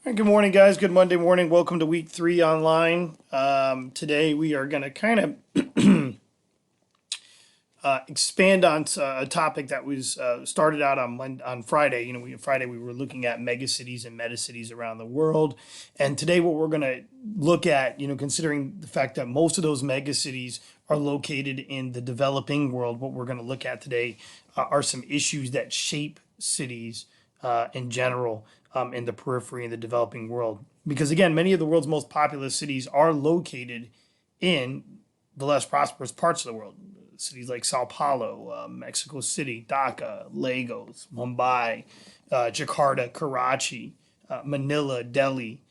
Good morning, guys. Good Monday morning. Welcome to week 3 online. Today we are going to kind of expand on a topic that was started out on Friday. Friday we were looking at megacities and metacities around the world, and today what we're going to look at, considering the fact that most of those megacities are located in the developing world, what we're going to look at today are some issues that shape cities in general in the periphery in the developing world. Because again, many of the world's most populous cities are located in the less prosperous parts of the world. Cities like Sao Paulo, Mexico City, Dhaka, Lagos, Mumbai, Jakarta, Karachi, Manila, Delhi.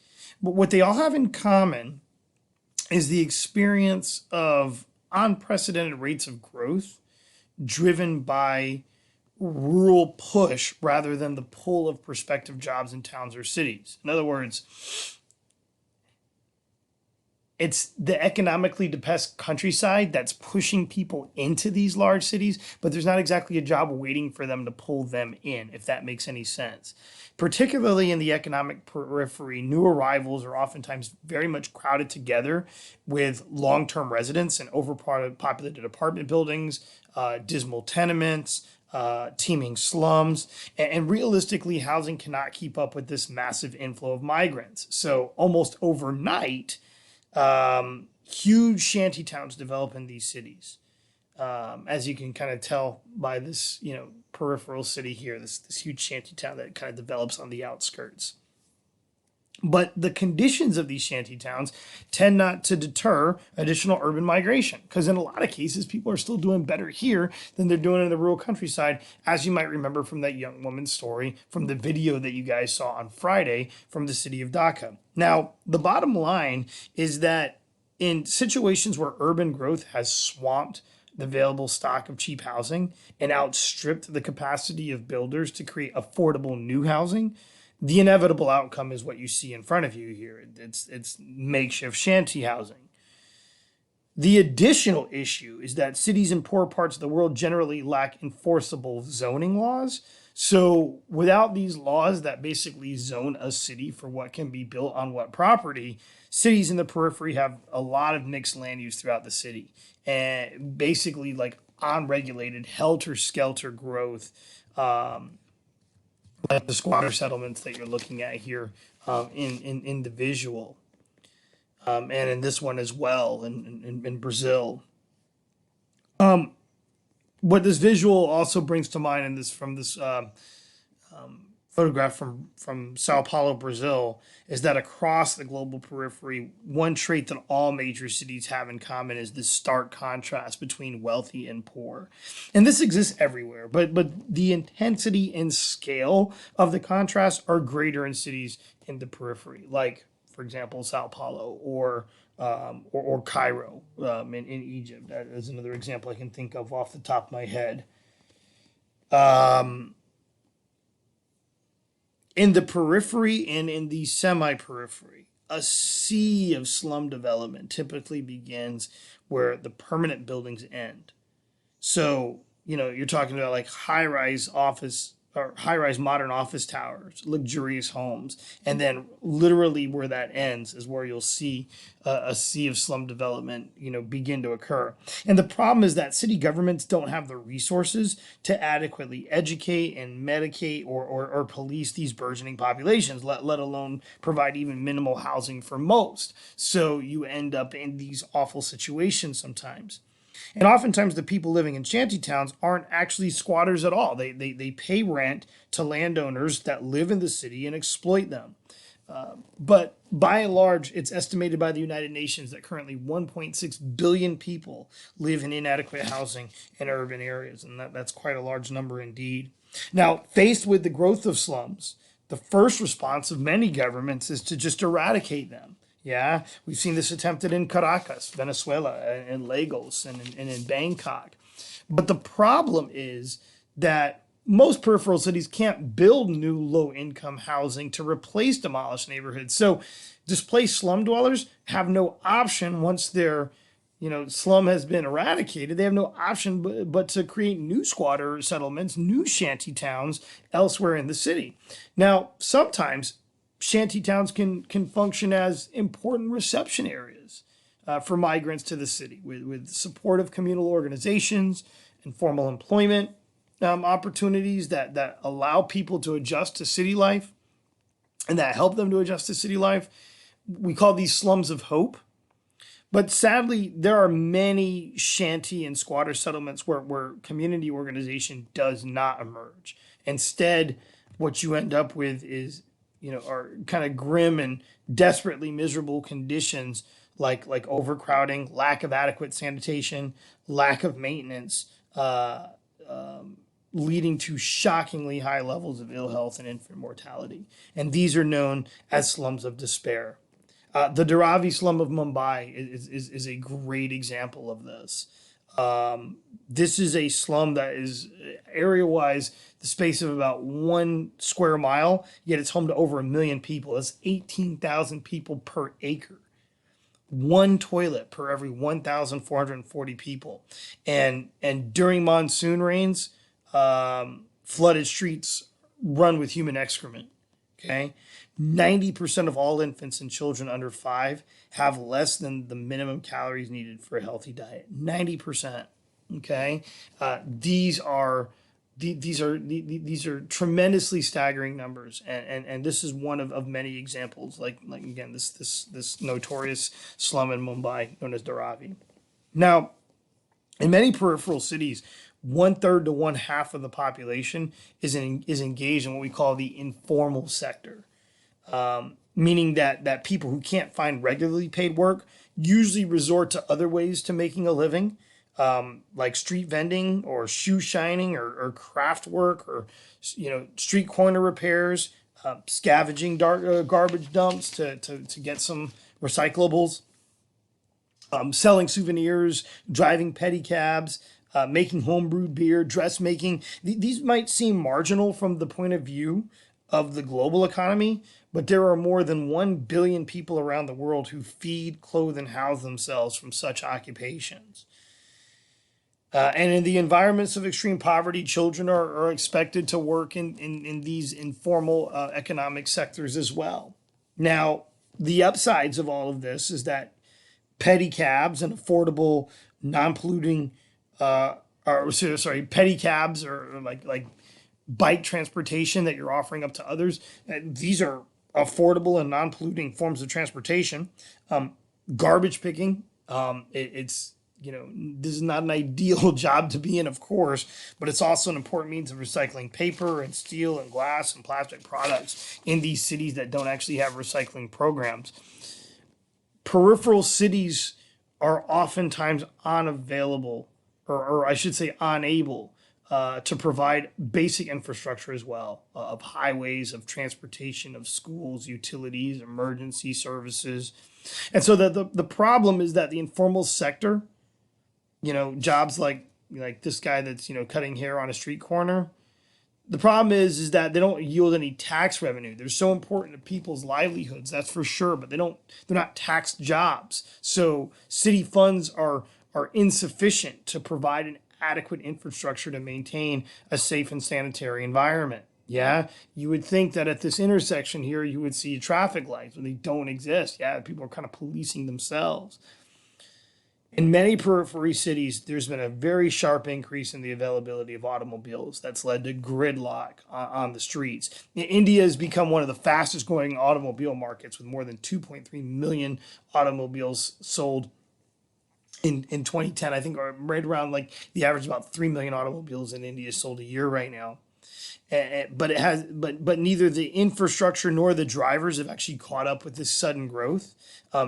But what they all have in common is the experience of unprecedented rates of growth driven by rural push rather than the pull of prospective jobs in towns or cities. In other words, it's the economically depressed countryside that's pushing people into these large cities, but there's not exactly a job waiting for them to pull them in, if that makes any sense. Particularly in the economic periphery, new arrivals are oftentimes very much crowded together with long-term residents and overpopulated apartment buildings, dismal tenements, teeming slums, and realistically, housing cannot keep up with this massive inflow of migrants. So almost overnight, huge shanty towns develop in these cities. As you can kind of tell by this, peripheral city here, this huge shanty town that kind of develops on the outskirts. But the conditions of these shanty towns tend not to deter additional urban migration, because in a lot of cases, people are still doing better here than they're doing in the rural countryside, as you might remember from that young woman's story from the video that you guys saw on Friday from the city of Dhaka. Now, the bottom line is that in situations where urban growth has swamped the available stock of cheap housing and outstripped the capacity of builders to create affordable new housing, the inevitable outcome is what you see in front of you here. It's makeshift shanty housing. The additional issue is that cities in poor parts of the world generally lack enforceable zoning laws. So without these laws that basically zone a city for what can be built on what property, cities in the periphery have a lot of mixed land use throughout the city, and basically like unregulated helter-skelter growth, like the squatter settlements that you're looking at here in the visual, and in this one as well in Brazil. What this visual also brings to mind in this from this photograph from Sao Paulo, Brazil, is that across the global periphery, one trait that all major cities have in common is this stark contrast between wealthy and poor. And this exists everywhere, but the intensity and scale of the contrast are greater in cities in the periphery, like, for example, Sao Paulo or Cairo in Egypt. That is another example I can think of off the top of my head. In the periphery and in the semi-periphery, a sea of slum development typically begins where the permanent buildings end. So, you're talking about like high-rise office or high-rise modern office towers, luxurious homes, and then literally where that ends is where you'll see a sea of slum development, begin to occur. And the problem is that city governments don't have the resources to adequately educate and medicate or police these burgeoning populations, let alone provide even minimal housing for most. So you end up in these awful situations sometimes. And oftentimes, the people living in shanty towns aren't actually squatters at all. They pay rent to landowners that live in the city and exploit them. But by and large, it's estimated by the United Nations that currently 1.6 billion people live in inadequate housing in urban areas. And that's quite a large number indeed. Now, faced with the growth of slums, the first response of many governments is to just eradicate them. Yeah, we've seen this attempted in Caracas, Venezuela, and Lagos, and in Bangkok. But the problem is that most peripheral cities can't build new low-income housing to replace demolished neighborhoods. So displaced slum dwellers have no option once their slum has been eradicated. They have no option but to create new squatter settlements, new shanty towns elsewhere in the city. Now, sometimes shanty towns can function as important reception areas for migrants to the city with supportive communal organizations, informal employment opportunities that allow people to adjust to city life and that help them to adjust to city life. We call these slums of hope. But sadly, there are many shanty and squatter settlements where community organization does not emerge. Instead, what you end up with is, are kind of grim and desperately miserable conditions like overcrowding, lack of adequate sanitation, lack of maintenance, leading to shockingly high levels of ill health and infant mortality. And these are known as slums of despair. The Dharavi slum of Mumbai is a great example of this. This is a slum that is area-wise the space of about 1 square mile, yet it's home to over 1 million people. That's 18,000 people per acre. One toilet per every 1,440 people. And during monsoon rains, flooded streets run with human excrement. Okay. 90% of all infants and children under 5 have less than the minimum calories needed for a healthy diet. 90%. Okay. These are tremendously staggering numbers. And this is one of many examples, like again, this notorious slum in Mumbai known as Dharavi. Now, in many peripheral cities, 1/3 to 1/2 of the population is engaged in what we call the informal sector, meaning that people who can't find regularly paid work usually resort to other ways to making a living, like street vending or shoe shining or craft work or street corner repairs, scavenging garbage dumps to get some recyclables, selling souvenirs, driving pedicabs, making homebrewed beer, dressmaking. These might seem marginal from the point of view of the global economy, but there are more than 1 billion people around the world who feed, clothe, and house themselves from such occupations. And in the environments of extreme poverty, children are expected to work in these informal economic sectors as well. Now, the upsides of all of this is that pedicabs and affordable, non-polluting pedicabs or like bike transportation that you're offering up to others. These are affordable and non-polluting forms of transportation. Garbage picking. It's this is not an ideal job to be in, of course, but it's also an important means of recycling paper and steel and glass and plastic products in these cities that don't actually have recycling programs. Peripheral cities are oftentimes unavailable, or I should say unable, to provide basic infrastructure as well, of highways, of transportation, of schools, utilities, emergency services. And so the problem is that the informal sector, jobs like this guy that's, cutting hair on a street corner, the problem is that they don't yield any tax revenue. They're so important to people's livelihoods, that's for sure, but they're not taxed jobs. So city funds are insufficient to provide an adequate infrastructure to maintain a safe and sanitary environment. Yeah, you would think that at this intersection here, you would see traffic lights, but they don't exist. Yeah, people are kind of policing themselves. In many periphery cities, there's been a very sharp increase in the availability of automobiles that's led to gridlock on the streets. India has become one of the fastest growing automobile markets with more than 2.3 million automobiles sold in 2010. I think right around the average about 3 million automobiles in India is sold a year right now. But neither the infrastructure nor the drivers have actually caught up with this sudden growth.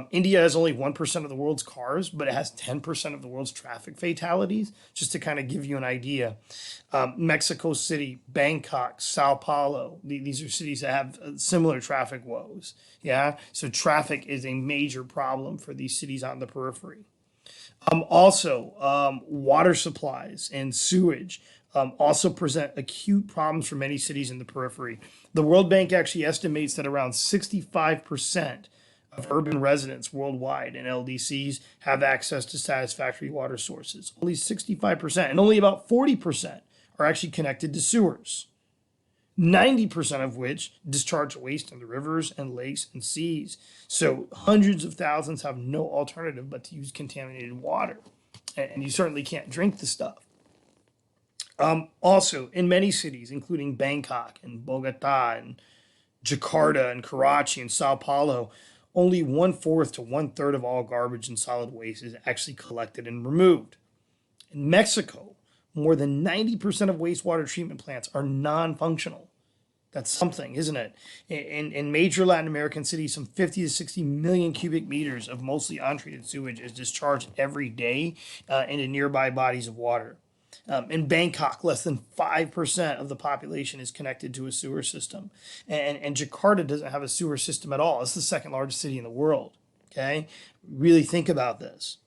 India has only 1% of the world's cars, but it has 10% of the world's traffic fatalities, just to kind of give you an idea. Mexico City, Bangkok, Sao Paulo, these are cities that have similar traffic woes. Yeah, so traffic is a major problem for these cities on the periphery. Also, water supplies and sewage also present acute problems for many cities in the periphery. The World Bank actually estimates that around 65% of urban residents worldwide in LDCs have access to satisfactory water sources. Only 65%, and only about 40% are actually connected to sewers. 90% of which discharge waste into rivers and lakes and seas. So hundreds of thousands have no alternative but to use contaminated water. And you certainly can't drink the stuff. Also, in many cities, including Bangkok and Bogota and Jakarta and Karachi and Sao Paulo, only 1/4 to 1/3 of all garbage and solid waste is actually collected and removed. In Mexico, more than 90% of wastewater treatment plants are non functional. That's something, isn't it? In major Latin American cities, some 50 to 60 million cubic meters of mostly untreated sewage is discharged every day into nearby bodies of water. In Bangkok, less than 5% of the population is connected to a sewer system. And Jakarta doesn't have a sewer system at all. It's the second largest city in the world. Okay? Really think about this.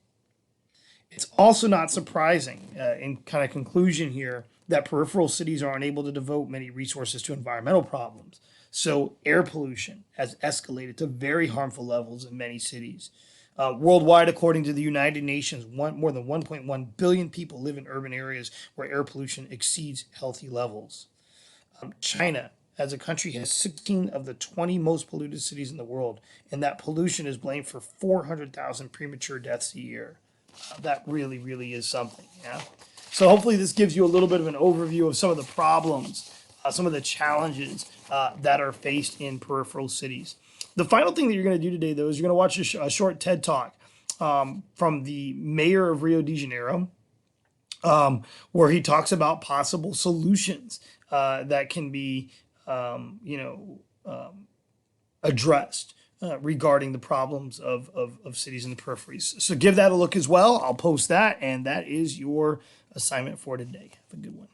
It's also not surprising, in kind of conclusion here, that peripheral cities are unable to devote many resources to environmental problems. So air pollution has escalated to very harmful levels in many cities. Worldwide, according to the United Nations, more than 1.1 billion people live in urban areas where air pollution exceeds healthy levels. China, as a country, has 16 of the 20 most polluted cities in the world, and that pollution is blamed for 400,000 premature deaths a year. That really, really is something. Yeah. So hopefully this gives you a little bit of an overview of some of the problems, some of the challenges that are faced in peripheral cities. The final thing that you're going to do today, though, is you're going to watch a short TED Talk from the mayor of Rio de Janeiro, where he talks about possible solutions that can be, addressed regarding the problems of cities in the peripheries. So give that a look as well. I'll post that, and that is your assignment for today. Have a good one.